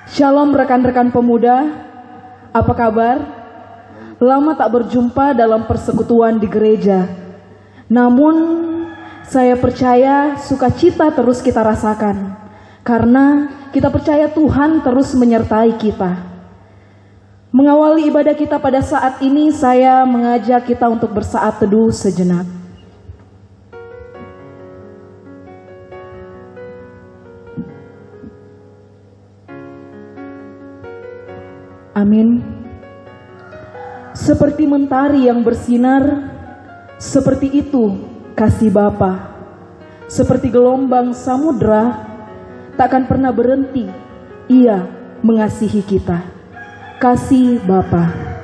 Shalom rekan-rekan pemuda, apa kabar? Lama tak berjumpa dalam persekutuan di gereja. Namun saya percaya sukacita terus kita rasakan, karena kita percaya Tuhan terus menyertai kita. Mengawali ibadah kita pada saat ini, saya mengajak kita untuk bersaat teduh sejenak. Amin. Seperti mentari yang bersinar, seperti itu kasih Bapa. Seperti gelombang samudra, takkan pernah berhenti Ia mengasihi kita. Kasih Bapa.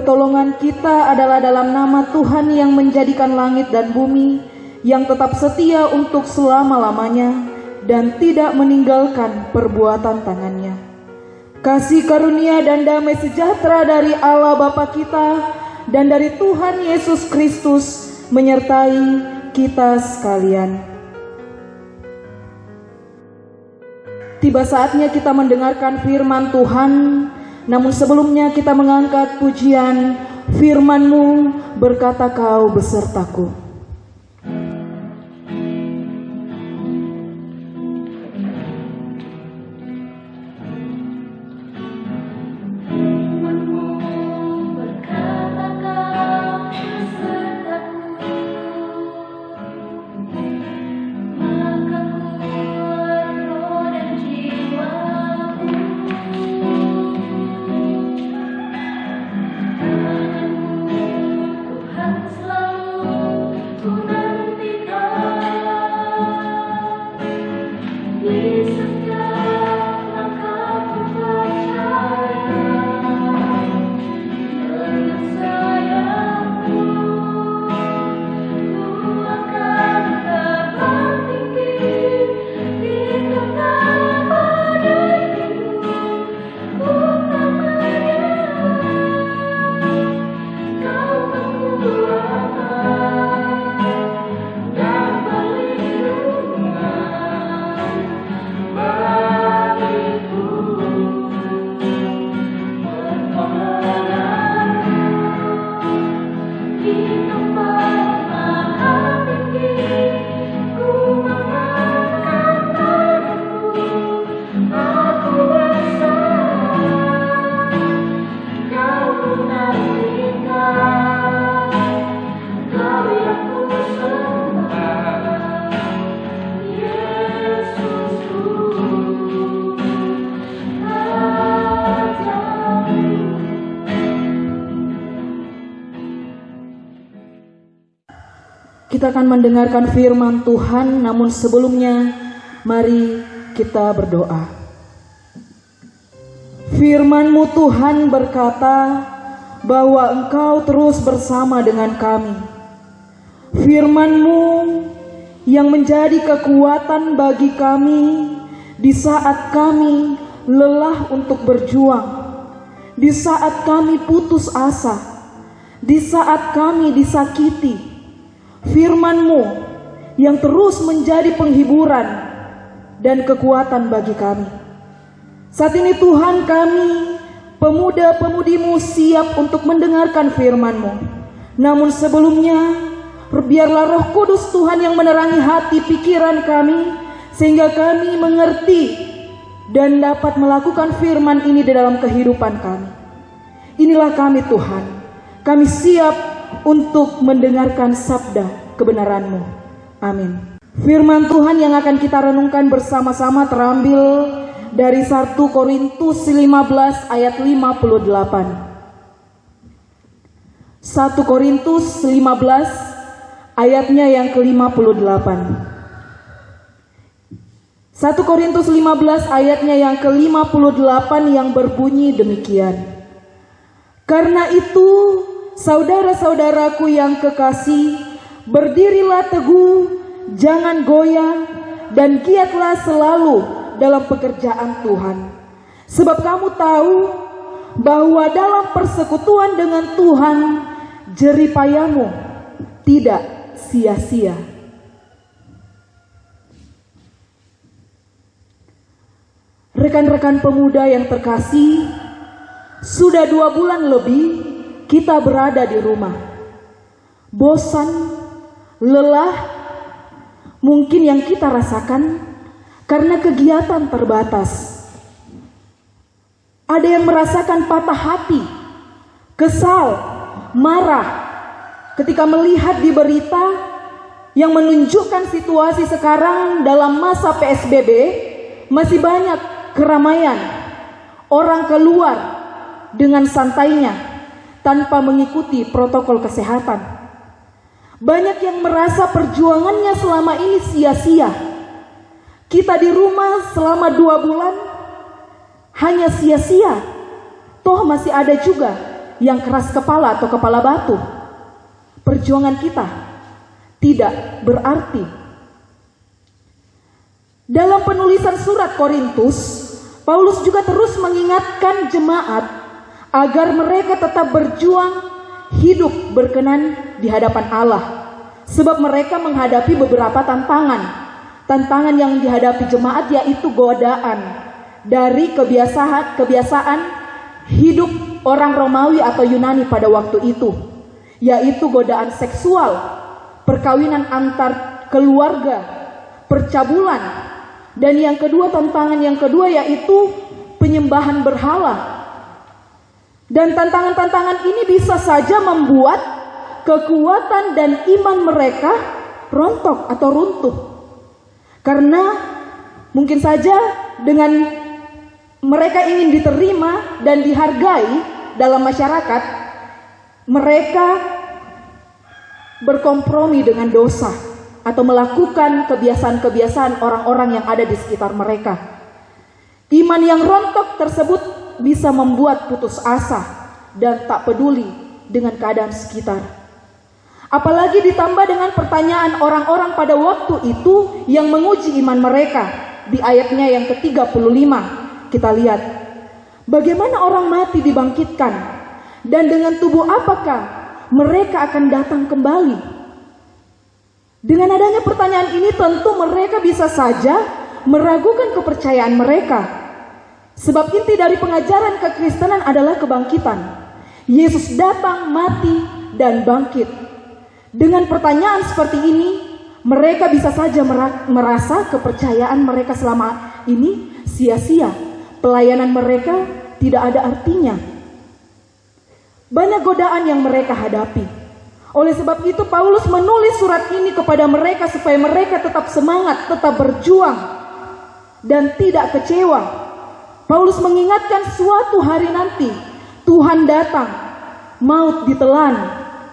Pertolongan kita adalah dalam nama Tuhan yang menjadikan langit dan bumi, yang tetap setia untuk selama-lamanya dan tidak meninggalkan perbuatan tangannya. Kasih karunia dan damai sejahtera dari Allah Bapa kita dan dari Tuhan Yesus Kristus menyertai kita sekalian. Tiba saatnya kita mendengarkan firman Tuhan. Namun sebelumnya kita mengangkat pujian, firman-Mu berkata Kau besertaku. Selalu Kita akan mendengarkan firman Tuhan, namun sebelumnya mari kita berdoa. Firman-Mu Tuhan berkata bahwa Engkau terus bersama dengan kami. Firman-Mu yang menjadi kekuatan bagi kami di saat kami lelah untuk berjuang, di saat kami putus asa, di saat kami disakiti. Firman-Mu yang terus menjadi penghiburan dan kekuatan bagi kami. Saat ini Tuhan, kami pemuda-pemudimu siap untuk mendengarkan firman-Mu. Namun sebelumnya, biarlah Roh Kudus Tuhan yang menerangi hati pikiran kami, sehingga kami mengerti dan dapat melakukan firman ini di dalam kehidupan kami. Inilah kami Tuhan, kami siap untuk mendengarkan sabda kebenaran-Mu. Amin. Firman Tuhan yang akan kita renungkan bersama-sama terambil dari 1 Korintus 15 ayat 58. 1 Korintus 15 ayatnya yang ke-58. 1 Korintus 15 ayatnya yang ke-58 yang berbunyi demikian. Karena itu, saudara-saudaraku yang kekasih, berdirilah teguh, jangan goyah, dan giatlah selalu dalam pekerjaan Tuhan. Sebab kamu tahu bahwa dalam persekutuan dengan Tuhan, jerih payahmu tidak sia-sia. Rekan-rekan pemuda yang terkasih, sudah 2 bulan lebih kita berada di rumah. Bosan, lelah, mungkin yang kita rasakan karena kegiatan terbatas. Ada yang merasakan patah hati, kesal, marah ketika melihat di berita yang menunjukkan situasi sekarang dalam masa PSBB masih banyak keramaian, orang keluar dengan santainya tanpa mengikuti protokol kesehatan. Banyak yang merasa perjuangannya selama ini sia-sia. Kita di rumah selama 2 bulan hanya sia-sia. Toh masih ada juga yang keras kepala atau kepala batu. Perjuangan kita tidak berarti. Dalam penulisan surat Korintus, Paulus juga terus mengingatkan jemaat agar mereka tetap berjuang hidup berkenan di hadapan Allah. Sebab mereka menghadapi beberapa tantangan. Tantangan yang dihadapi jemaat yaitu godaan dari kebiasaan hidup orang Romawi atau Yunani pada waktu itu, yaitu godaan seksual, perkawinan antar keluarga, percabulan, dan tantangan yang kedua yaitu penyembahan berhala. Dan tantangan-tantangan ini bisa saja membuat kekuatan dan iman mereka rontok atau runtuh. Karena mungkin saja dengan mereka ingin diterima dan dihargai dalam masyarakat, mereka berkompromi dengan dosa atau melakukan kebiasaan-kebiasaan orang-orang yang ada di sekitar mereka. Iman yang rontok tersebut bisa membuat putus asa dan tak peduli dengan keadaan sekitar. Apalagi ditambah dengan pertanyaan orang-orang pada waktu itu yang menguji iman mereka. Di ayatnya yang ke-35 kita lihat, bagaimana orang mati dibangkitkan, dan dengan tubuh apakah mereka akan datang kembali? Dengan adanya pertanyaan ini tentu mereka bisa saja meragukan kepercayaan mereka. Sebab inti dari pengajaran kekristenan adalah kebangkitan. Yesus datang, mati, dan bangkit. Dengan pertanyaan seperti ini, mereka bisa saja merasa kepercayaan mereka selama ini sia-sia. Pelayanan mereka tidak ada artinya. Banyak godaan yang mereka hadapi. Oleh sebab itu Paulus menulis surat ini kepada mereka supaya mereka tetap semangat, tetap berjuang, dan tidak kecewa. Paulus mengingatkan suatu hari nanti Tuhan datang, maut ditelan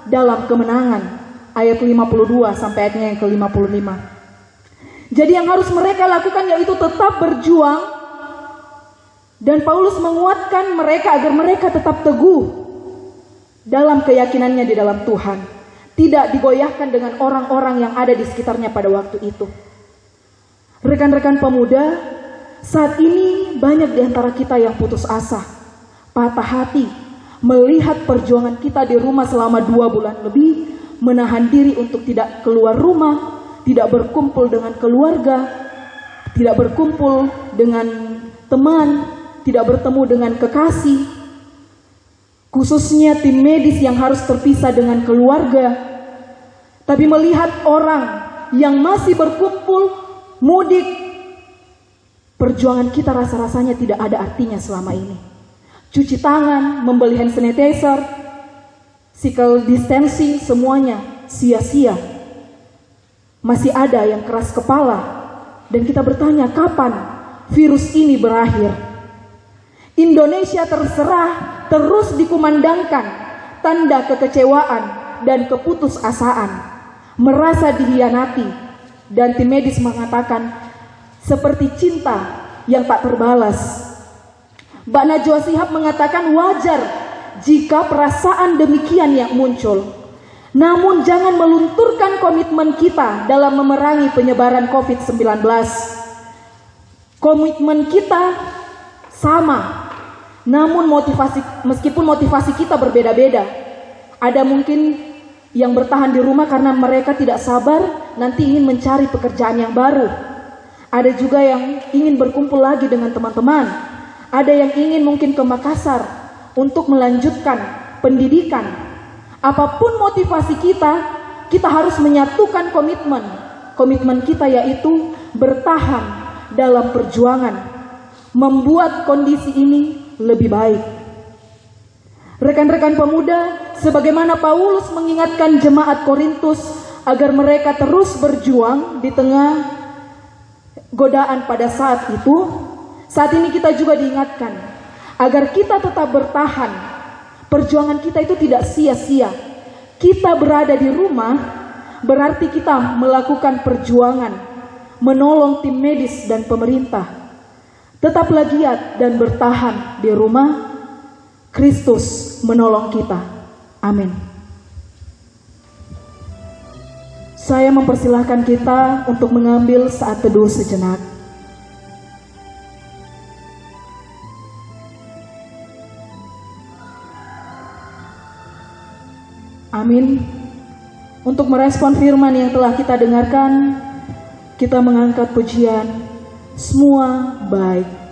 dalam kemenangan. ayat 52 sampai ayatnya yang ke-55. Jadi yang harus mereka lakukan yaitu tetap berjuang, dan Paulus menguatkan mereka agar mereka tetap teguh dalam keyakinannya di dalam Tuhan, tidak digoyahkan dengan orang-orang yang ada di sekitarnya pada waktu itu. Rekan-rekan pemuda, saat ini banyak di antara kita yang putus asa, patah hati, melihat perjuangan kita di rumah selama 2 bulan lebih, menahan diri untuk tidak keluar rumah, tidak berkumpul dengan keluarga, tidak berkumpul dengan teman, tidak bertemu dengan kekasih, khususnya tim medis yang harus terpisah dengan keluarga. Tapi melihat orang yang masih berkumpul, mudik, perjuangan kita rasa-rasanya tidak ada artinya selama ini. Cuci tangan, membeli hand sanitizer, physical distancing, semuanya sia-sia. Masih ada yang keras kepala, dan kita bertanya kapan virus ini berakhir. Indonesia terserah terus dikumandangkan tanda kekecewaan dan keputusasaan, merasa dihianati, dan tim medis mengatakan seperti cinta yang tak terbalas. Mbak Najwa Shihab mengatakan wajar jika perasaan demikian yang muncul. Namun jangan melunturkan komitmen kita dalam memerangi penyebaran COVID-19. Komitmen kita sama, namun meskipun motivasi kita berbeda-beda. Ada mungkin yang bertahan di rumah karena mereka tidak sabar nanti ingin mencari pekerjaan yang baru. Ada juga yang ingin berkumpul lagi dengan teman-teman. Ada yang ingin mungkin ke Makassar untuk melanjutkan pendidikan. Apapun motivasi kita, kita harus menyatukan komitmen. Komitmen kita yaitu bertahan dalam perjuangan, membuat kondisi ini lebih baik. Rekan-rekan pemuda, sebagaimana Paulus mengingatkan jemaat Korintus agar mereka terus berjuang di tengah godaan pada saat itu, saat ini kita juga diingatkan agar kita tetap bertahan. Perjuangan kita itu tidak sia-sia. Kita berada di rumah berarti kita melakukan perjuangan, menolong tim medis dan pemerintah. Tetaplah giat dan bertahan di rumah. Kristus menolong kita. Amin. Saya mempersilahkan kita untuk mengambil saat teduh sejenak. Amin. Untuk merespon firman yang telah kita dengarkan, kita mengangkat pujian Semua Baik.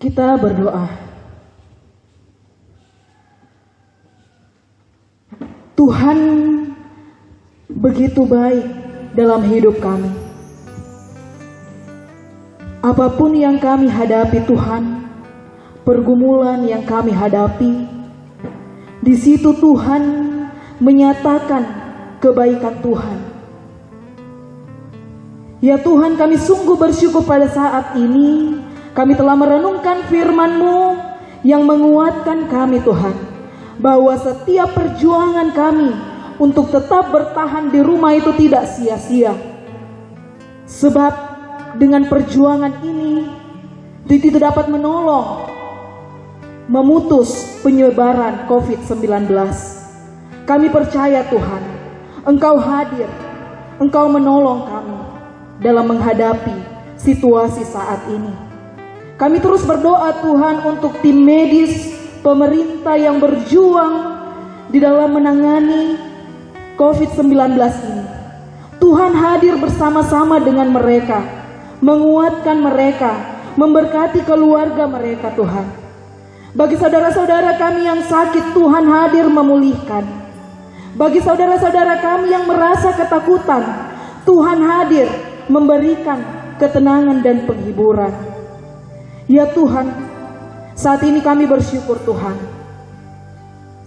Kita berdoa. Tuhan begitu baik dalam hidup kami. Apapun yang kami hadapi Tuhan, pergumulan yang kami hadapi, di situ Tuhan menyatakan kebaikan Tuhan. Ya Tuhan, kami sungguh bersyukur pada saat ini kami telah merenungkan firman-Mu yang menguatkan kami Tuhan, bahwa setiap perjuangan kami untuk tetap bertahan di rumah itu tidak sia-sia. Sebab dengan perjuangan ini itu dapat menolong memutus penyebaran COVID-19. Kami percaya Tuhan, Engkau hadir, Engkau menolong kami dalam menghadapi situasi saat ini. Kami terus berdoa Tuhan untuk tim medis, pemerintah yang berjuang di dalam menangani COVID-19 ini. Tuhan hadir bersama-sama dengan mereka, menguatkan mereka, memberkati keluarga mereka Tuhan. Bagi saudara-saudara kami yang sakit, Tuhan hadir memulihkan. Bagi saudara-saudara kami yang merasa ketakutan, Tuhan hadir memberikan ketenangan dan penghiburan. Ya Tuhan, saat ini kami bersyukur Tuhan,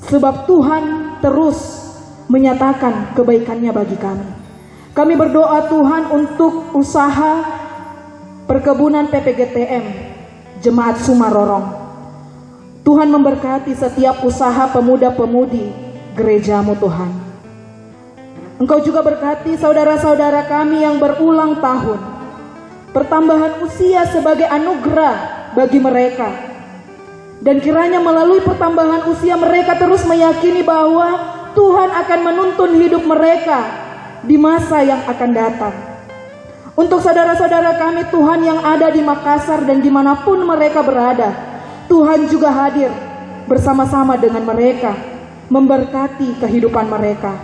sebab Tuhan terus menyatakan kebaikannya bagi kami. Kami berdoa Tuhan untuk usaha perkebunan PPGTM Jemaat Sumarorong. Tuhan memberkati setiap usaha pemuda-pemudi gerejamu Tuhan. Engkau juga berkati saudara-saudara kami yang berulang tahun. Pertambahan usia sebagai anugerah bagi mereka. Dan kiranya melalui pertambahan usia mereka terus meyakini bahwa Tuhan akan menuntun hidup mereka di masa yang akan datang. Untuk saudara-saudara kami Tuhan yang ada di Makassar dan dimanapun mereka berada, Tuhan juga hadir bersama-sama dengan mereka, memberkati kehidupan mereka.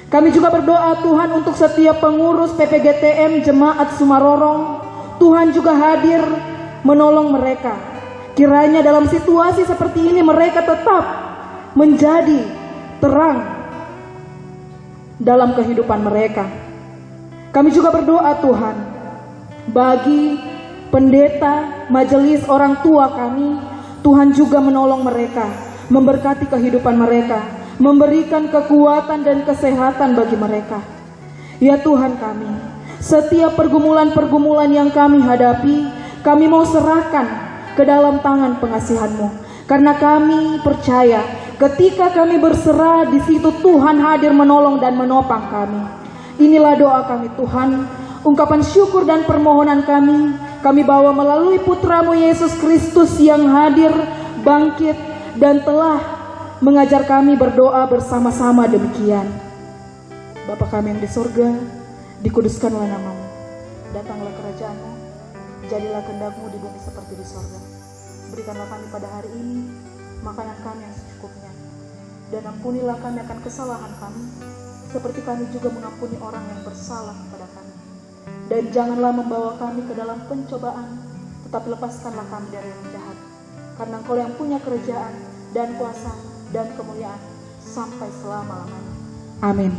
Kami juga berdoa Tuhan untuk setiap pengurus PPGTM Jemaat Sumarorong. Tuhan juga hadir menolong mereka. Kiranya dalam situasi seperti ini mereka tetap menjadi terang dalam kehidupan mereka. Kami juga berdoa Tuhan bagi pendeta, majelis orang tua kami, Tuhan juga menolong mereka, memberkati kehidupan mereka, memberikan kekuatan dan kesehatan bagi mereka. Ya Tuhan kami, setiap pergumulan-pergumulan yang kami hadapi, kami mau serahkan ke dalam tangan pengasihan-Mu. Karena kami percaya ketika kami berserah, di situ Tuhan hadir menolong dan menopang kami. Inilah doa kami Tuhan, ungkapan syukur dan permohonan kami bawa melalui Putra-Mu Yesus Kristus yang hadir, bangkit, dan telah mengajar kami berdoa bersama-sama demikian. Bapa kami yang di surga, dikuduskanlah nama-Mu, datanglah kerajaan-Mu, jadilah kehendak-Mu di bumi seperti di surga. Berikanlah kami pada hari ini makanan kami yang secukupnya, dan ampunilah kami akan kesalahan kami, seperti kami juga mengampuni orang yang bersalah kepada kami. Dan janganlah membawa kami ke dalam pencobaan, tetapi lepaskanlah kami dari yang jahat. Karena Engkau yang punya kerajaan dan kuasa dan kemuliaan sampai selama-lamanya. Amin.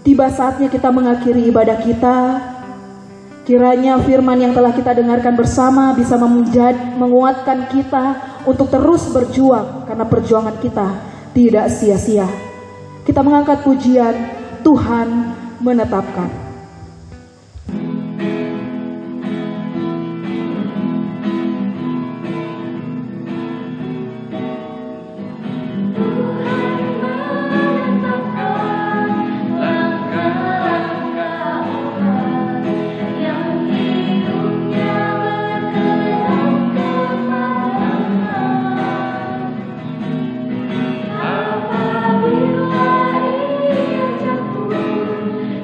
Tiba saatnya kita mengakhiri ibadah kita. Kiranya firman yang telah kita dengarkan bersama bisa menguatkan kita untuk terus berjuang, karena perjuangan kita tidak sia-sia. Kita mengangkat pujian, Tuhan menetapkan.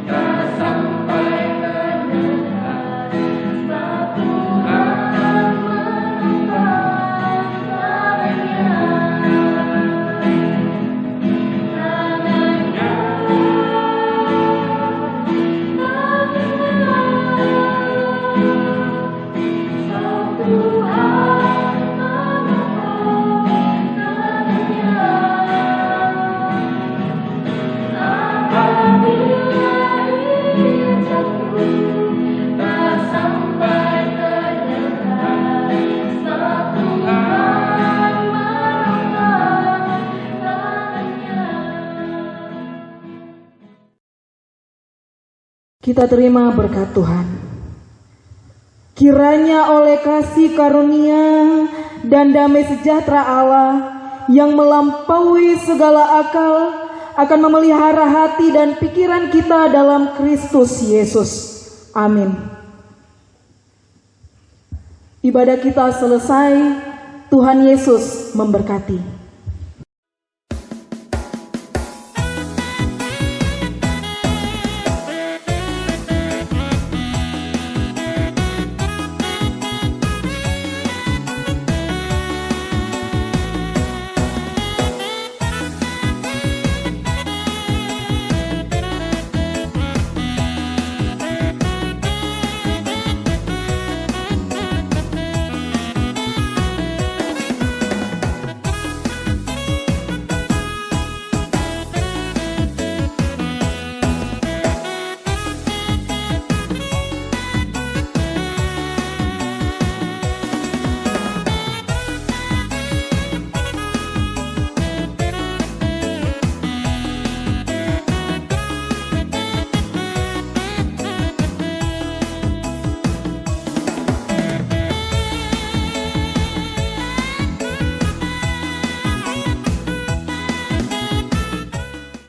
Rasa Kita terima berkat Tuhan. Kiranya oleh kasih karunia dan damai sejahtera Allah yang melampaui segala akal akan memelihara hati dan pikiran kita dalam Kristus Yesus. Amin. Ibadah kita selesai. Tuhan Yesus memberkati.